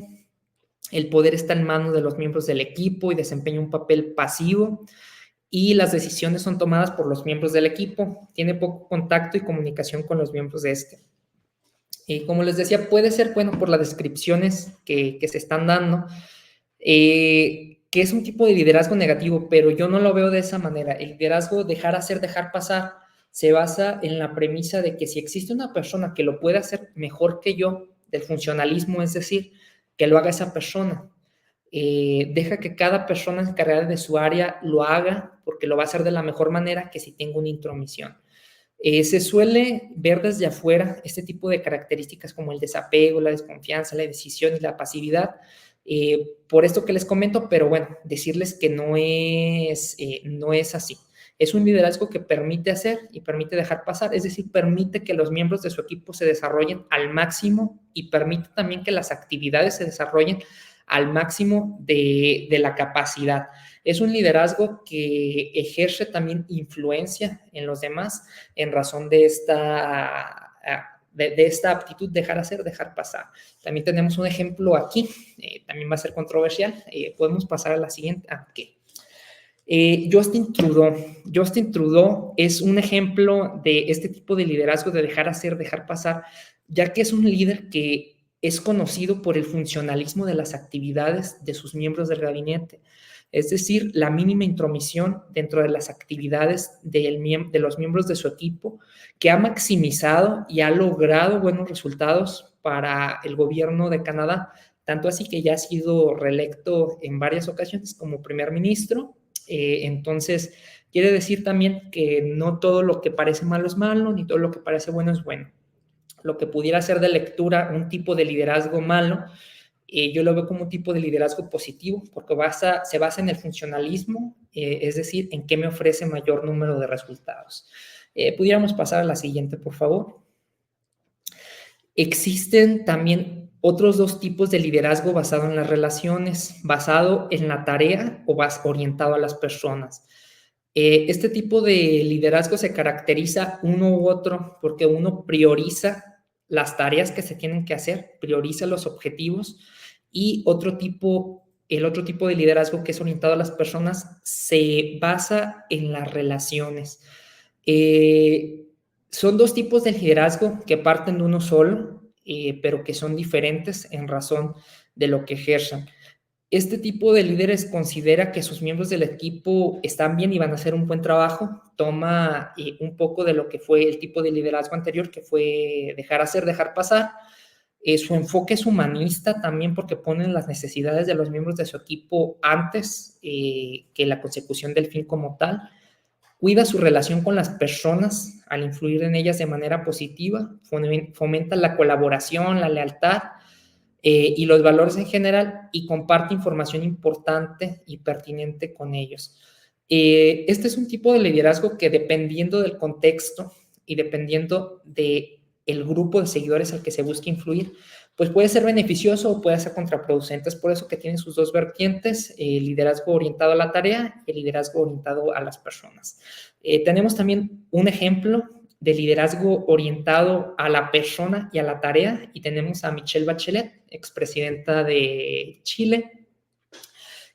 El poder está en manos de los miembros del equipo y desempeña un papel pasivo. Y las decisiones son tomadas por los miembros del equipo. Tiene poco contacto y comunicación con los miembros de este. Como les decía, puede ser, bueno, por las descripciones que se están dando, que es un tipo de liderazgo negativo, pero yo no lo veo de esa manera. El liderazgo dejar hacer, dejar pasar, se basa en la premisa de que si existe una persona que lo puede hacer mejor que yo, del funcionalismo, es decir, que lo haga esa persona. Deja que cada persona encargada de su área lo haga porque lo va a hacer de la mejor manera que si tengo una intromisión. Se suele ver desde afuera este tipo de características como el desapego, la desconfianza, la decisión y la pasividad, por esto que les comento, pero bueno, decirles que no es así. Es un liderazgo que permite hacer y permite dejar pasar, es decir, permite que los miembros de su equipo se desarrollen al máximo y permite también que las actividades se desarrollen al máximo de la capacidad. Es un liderazgo que ejerce también influencia en los demás en razón de esta aptitud, dejar hacer, dejar pasar. También tenemos un ejemplo aquí, también va a ser controversial. Podemos pasar a la siguiente. Justin Trudeau es un ejemplo de este tipo de liderazgo de dejar hacer, dejar pasar, ya que es un líder que es conocido por el funcionalismo de las actividades de sus miembros del gabinete, es decir, la mínima intromisión dentro de las actividades de los miembros de su equipo, que ha maximizado y ha logrado buenos resultados para el gobierno de Canadá, tanto así que ya ha sido reelecto en varias ocasiones como primer ministro. Entonces, quiere decir también que no todo lo que parece malo es malo, ni todo lo que parece bueno es bueno. Lo que pudiera ser de lectura un tipo de liderazgo malo, yo lo veo como un tipo de liderazgo positivo, porque se basa en el funcionalismo, es decir, en qué me ofrece mayor número de resultados. Pudiéramos pasar a la siguiente, por favor. Existen también otros dos tipos de liderazgo basado en las relaciones, basado en la tarea o orientado a las personas. Este tipo de liderazgo se caracteriza uno u otro porque uno prioriza las tareas que se tienen que hacer, prioriza los objetivos, y el otro tipo de liderazgo que es orientado a las personas se basa en las relaciones. Son dos tipos de liderazgo que parten de uno solo, pero que son diferentes en razón de lo que ejerzan. Este tipo de líderes considera que sus miembros del equipo están bien y van a hacer un buen trabajo. Toma un poco de lo que fue el tipo de liderazgo anterior, que fue dejar hacer, dejar pasar. Su enfoque es humanista también porque ponen las necesidades de los miembros de su equipo antes que la consecución del fin como tal. Cuida su relación con las personas al influir en ellas de manera positiva. Fomenta la colaboración, la lealtad y los valores en general, y comparte información importante y pertinente con ellos. Este es un tipo de liderazgo que, dependiendo del contexto y dependiendo del grupo de seguidores al que se busque influir, pues puede ser beneficioso o puede ser contraproducente. Es por eso que tiene sus dos vertientes, el liderazgo orientado a la tarea y el liderazgo orientado a las personas. Tenemos también un ejemplo de liderazgo orientado a la persona y a la tarea, y tenemos a Michelle Bachelet, expresidenta de Chile,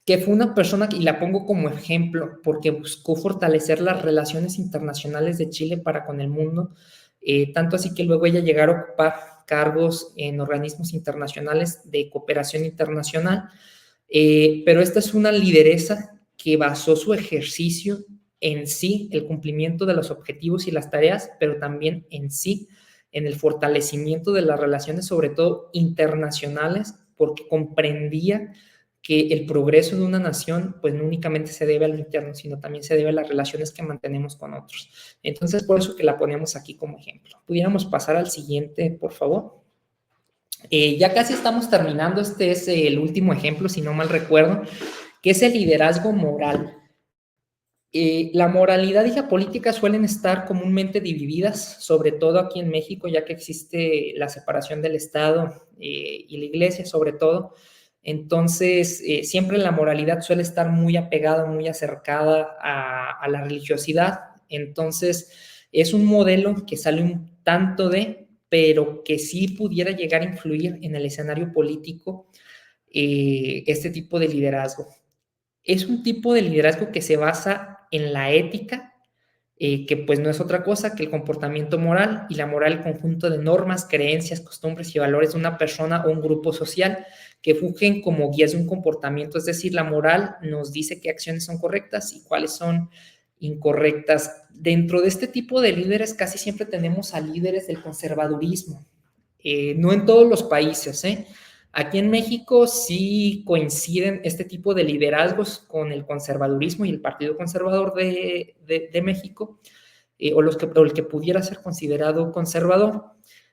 que fue una persona, y la pongo como ejemplo, porque buscó fortalecer las relaciones internacionales de Chile para con el mundo, tanto así que luego ella llegara a ocupar cargos en organismos internacionales de cooperación internacional, pero esta es una lideresa que basó su ejercicio en sí, el cumplimiento de los objetivos y las tareas, pero también en sí, en el fortalecimiento de las relaciones, sobre todo internacionales, porque comprendía que el progreso de una nación, pues no únicamente se debe al interno, sino también se debe a las relaciones que mantenemos con otros. Entonces, por eso que la ponemos aquí como ejemplo. Pudiéramos pasar al siguiente, por favor. Ya casi estamos terminando, este es el último ejemplo, si no mal recuerdo, que es el liderazgo moral. La moralidad y la política suelen estar comúnmente divididas, sobre todo aquí en México, ya que existe la separación del Estado y la Iglesia, sobre todo. Entonces, siempre la moralidad suele estar muy apegada, muy acercada a la religiosidad. Entonces, es un modelo que sale un tanto pero que sí pudiera llegar a influir en el escenario político este tipo de liderazgo. Es un tipo de liderazgo que se basa en la ética, que pues no es otra cosa que el comportamiento moral, y la moral, el conjunto de normas, creencias, costumbres y valores de una persona o un grupo social que fungen como guías de un comportamiento. Es decir, la moral nos dice qué acciones son correctas y cuáles son incorrectas. Dentro de este tipo de líderes casi siempre tenemos a líderes del conservadurismo, no en todos los países, Aquí en México sí coinciden este tipo de liderazgos con el conservadurismo y el Partido Conservador de México, o el que pudiera ser considerado conservador.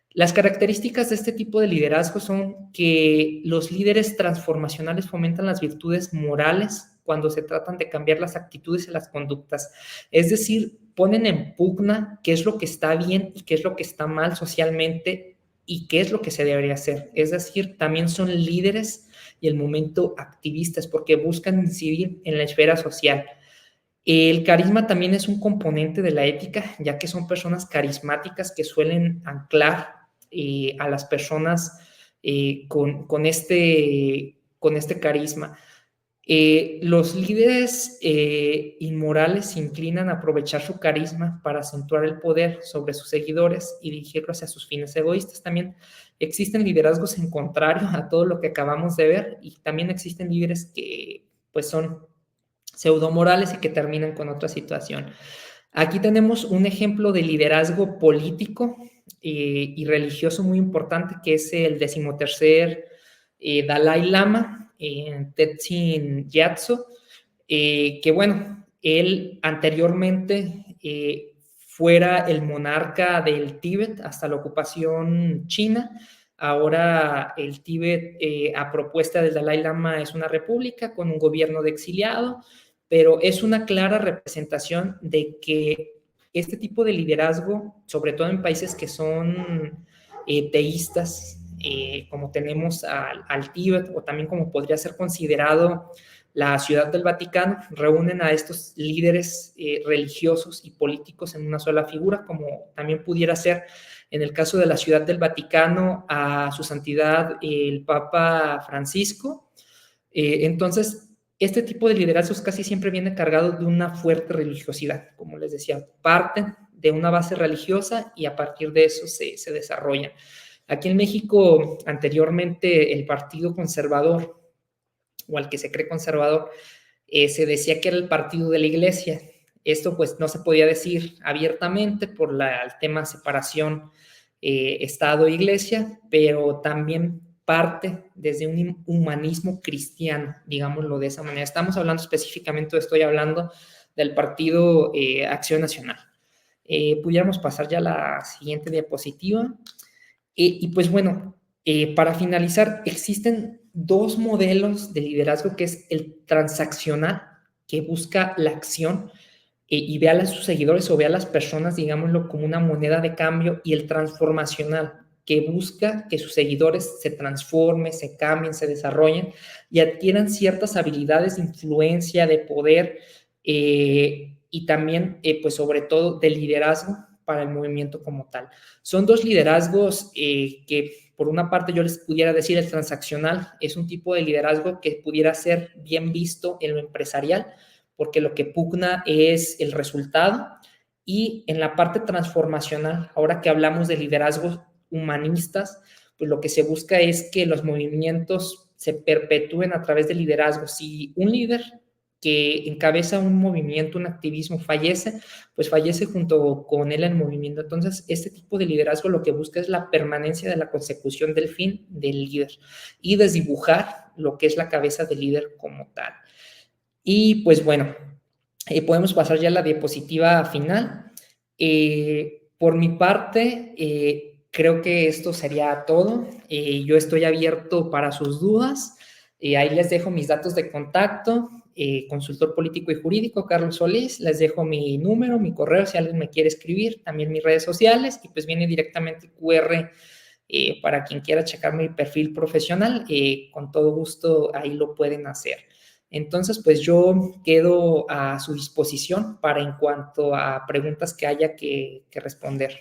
Las características de este tipo de liderazgo son que los líderes transformacionales fomentan las virtudes morales cuando se tratan de cambiar las actitudes y las conductas. Es decir, ponen en pugna qué es lo que está bien y qué es lo que está mal socialmente y qué es lo que se debería hacer. Es decir, también son líderes y el momento activistas porque buscan incidir en la esfera social. El carisma también es un componente de la ética, ya que son personas carismáticas que suelen anclar a las personas con este carisma. Los líderes inmorales se inclinan a aprovechar su carisma para acentuar el poder sobre sus seguidores y dirigirlo hacia sus fines egoístas. También existen liderazgos en contrario a todo lo que acabamos de ver, y también existen líderes que pues son pseudomorales y que terminan con otra situación. Aquí tenemos un ejemplo de liderazgo político y religioso muy importante, que es el 13º Dalai Lama, Tenzin Gyatso, que bueno, él anteriormente fuera el monarca del Tíbet hasta la ocupación china. Ahora el Tíbet, a propuesta del Dalai Lama, es una república con un gobierno de exiliado, pero es una clara representación de que este tipo de liderazgo, sobre todo en países que son teístas, como tenemos al Tíbet, o también como podría ser considerado la Ciudad del Vaticano, reúnen a estos líderes religiosos y políticos en una sola figura, como también pudiera ser en el caso de la Ciudad del Vaticano a su santidad el Papa Francisco. Entonces, este tipo de liderazgos casi siempre viene cargado de una fuerte religiosidad, como les decía, parten de una base religiosa y a partir de eso se desarrollan. Aquí en México, anteriormente, el Partido Conservador, o al que se cree conservador, se decía que era el partido de la Iglesia. Esto pues no se podía decir abiertamente por el tema separación Estado-Iglesia, pero también parte desde un humanismo cristiano, digámoslo de esa manera. Estamos hablando específicamente, estoy hablando del Partido Acción Nacional. Pudiéramos pasar ya a la siguiente diapositiva. Y pues bueno, para finalizar, existen dos modelos de liderazgo, que es el transaccional, que busca la acción y ve a sus seguidores o ve a las personas, digámoslo, como una moneda de cambio, y el transformacional, que busca que sus seguidores se transformen, se cambien, se desarrollen y adquieran ciertas habilidades de influencia, de poder y también, pues sobre todo, de liderazgo para el movimiento como tal. Son dos liderazgos que, por una parte, yo les pudiera decir, el transaccional es un tipo de liderazgo que pudiera ser bien visto en lo empresarial, porque lo que pugna es el resultado. Y en la parte transformacional, ahora que hablamos de liderazgo humanistas, pues lo que se busca es que los movimientos se perpetúen a través del liderazgo. Si un líder que encabeza un movimiento, un activismo, fallece, pues fallece junto con él el movimiento. Entonces, este tipo de liderazgo lo que busca es la permanencia de la consecución del fin del líder y desdibujar lo que es la cabeza del líder como tal. Y pues bueno, podemos pasar ya a la diapositiva final. Por mi parte, creo que esto sería todo. Yo estoy abierto para sus dudas. Ahí les dejo mis datos de contacto. Consultor político y jurídico, Carlos Solís. Les dejo mi número, mi correo, si alguien me quiere escribir, también mis redes sociales, y pues viene directamente el QR para quien quiera checar mi perfil profesional. Con todo gusto ahí lo pueden hacer. Entonces, pues yo quedo a su disposición para en cuanto a preguntas que haya que responder.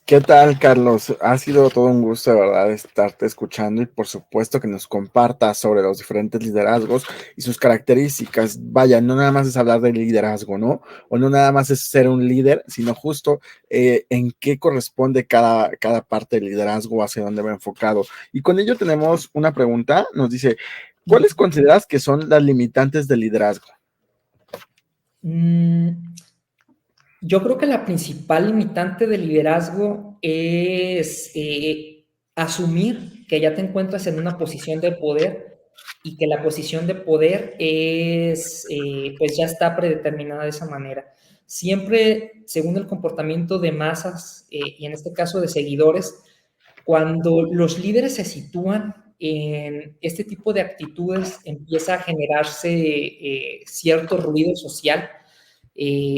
¿Qué tal, Carlos? Ha sido todo un gusto, de verdad, estarte escuchando y por supuesto que nos compartas sobre los diferentes liderazgos y sus características. Vaya, no nada más es hablar de liderazgo, ¿no? O no nada más es ser un líder, sino justo en qué corresponde cada parte del liderazgo, hacia dónde va enfocado. Y con ello tenemos una pregunta, nos dice, ¿cuáles consideras que son las limitantes del liderazgo? Yo creo que la principal limitante del liderazgo es asumir que ya te encuentras en una posición de poder y que la posición de poder es, pues ya está predeterminada de esa manera. Siempre, según el comportamiento de masas, y en este caso de seguidores, cuando los líderes se sitúan en este tipo de actitudes, empieza a generarse cierto ruido social,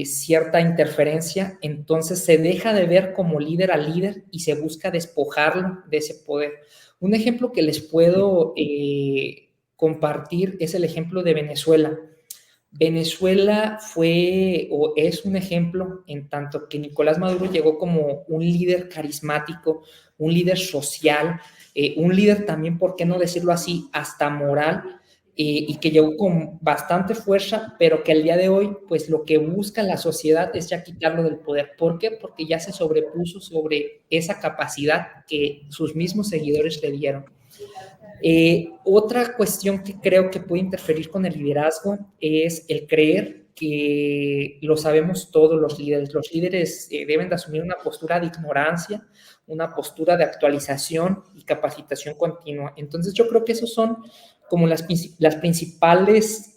cierta interferencia, entonces se deja de ver como líder al líder y se busca despojarlo de ese poder. Un ejemplo que les puedo compartir es el ejemplo de Venezuela. Venezuela fue o es un ejemplo en tanto que Nicolás Maduro llegó como un líder carismático, un líder social, un líder también, ¿por qué no decirlo así?, hasta moral, y que llegó con bastante fuerza, pero que al día de hoy, pues lo que busca la sociedad es ya quitarlo del poder. ¿Por qué? Porque ya se sobrepuso sobre esa capacidad que sus mismos seguidores le dieron. Otra cuestión que creo que puede interferir con el liderazgo es el creer que lo sabemos todos los líderes. Los líderes deben de asumir una postura de ignorancia, una postura de actualización y capacitación continua. Entonces yo creo que esos son como las principales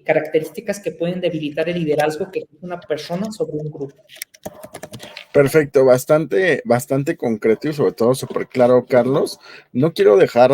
características que pueden debilitar el liderazgo que tiene una persona sobre un grupo. Perfecto, bastante concreto y sobre todo súper claro, Carlos. No quiero dejar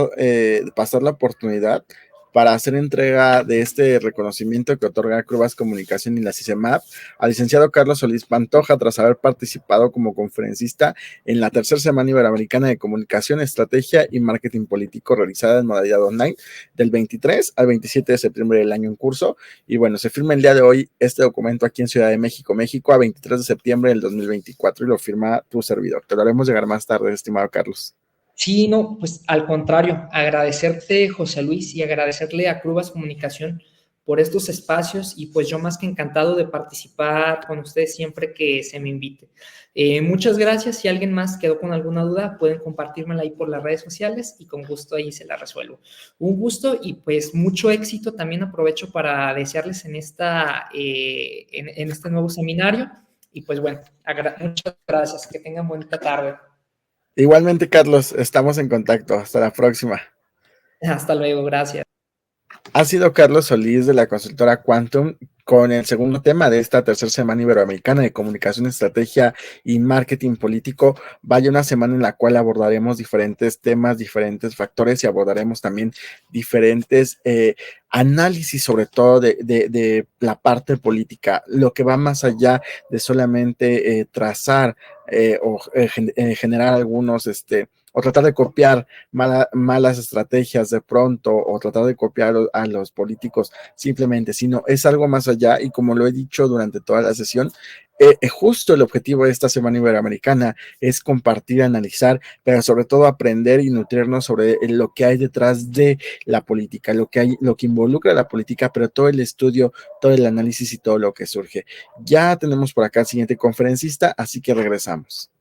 pasar la oportunidad para hacer entrega de este reconocimiento que otorga Crubas Comunicación y la CICEMAP al licenciado Carlos Solís Pantoja, tras haber participado como conferencista en la tercera Semana Iberoamericana de Comunicación, Estrategia y Marketing Político, realizada en modalidad online del 23 al 27 de septiembre del año en curso. Y bueno, se firma el día de hoy este documento aquí en Ciudad de México, México, a 23 de septiembre del 2024, y lo firma tu servidor. Te lo haremos llegar más tarde, estimado Carlos. Sí, no, pues al contrario, agradecerte, José Luis, y agradecerle a Crubas Comunicación por estos espacios, y pues yo más que encantado de participar con ustedes siempre que se me invite. Muchas gracias. Si alguien más quedó con alguna duda, pueden compartírmela ahí por las redes sociales y con gusto ahí se la resuelvo. Un gusto y pues mucho éxito. También aprovecho para desearles en este nuevo seminario, y pues bueno, muchas gracias. Que tengan buena tarde. Igualmente, Carlos, estamos en contacto. Hasta la próxima. Hasta luego, gracias. Ha sido Carlos Solís, de la consultora Quantum, con el segundo tema de esta tercera Semana Iberoamericana de Comunicación, Estrategia y Marketing Político. Vaya, una semana en la cual abordaremos diferentes temas, diferentes factores, y abordaremos también diferentes análisis, sobre todo de la parte política, lo que va más allá de solamente trazar o generar algunos o tratar de copiar malas estrategias de pronto, o tratar de copiar a los políticos simplemente, sino es algo más allá, y como lo he dicho durante toda la sesión, justo el objetivo de esta Semana Iberoamericana es compartir, analizar, pero sobre todo aprender y nutrirnos sobre lo que hay detrás de la política, lo que involucra la política, pero todo el estudio, todo el análisis y todo lo que surge. Ya tenemos por acá al siguiente conferencista, así que regresamos.